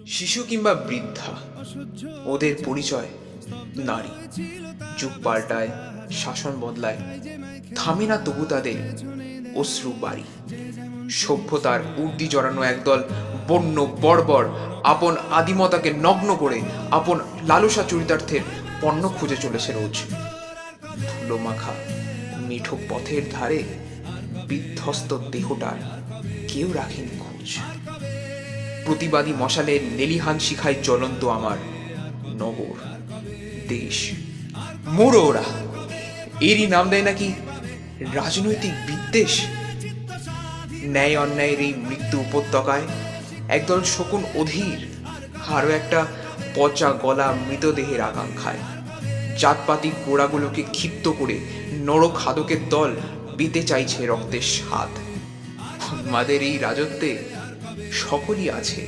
শিশু কিংবা বৃদ্ধা, ওদের পরিচয় নারী। যুগ পাল্টায়, শাসন বদলায়, থামে না তবু তাদের অশ্রু বাড়ি। সভ্যতার উর্দি জড়ানো একদল বন্য বর্বর আপন আদিমতাকে নগ্ন করে আপন লালসা চরিতার্থের পণ্য খুঁজে চলেছে রোজ। ধুলো মাখা মিঠো পথের ধারে বিধ্বস্ত দেহটার কেউ রাখেনি খোঁজ। প্রতিবাদী মশালের লেলিহান শিখায় জ্বলন্ত আমার নগর, দেশ। মোড়ো ওরা, এরই নাম দেয় নাকি রাজনৈতিক বিদ্বেষ। ন্যায় অন্যায়ের এই মৃত্যু উপত্যকায় একদল শকুন অধীর, আরও একটা পচা গলা মৃতদেহের আকাঙ্ক্ষায়। জাতপাতি গোড়াগুলোকে ক্ষিপ্ত করে নরখাদকের দল পেতে চাইছে রক্তের স্বাদ। আমাদের এই রাজত্বে সকলই আছে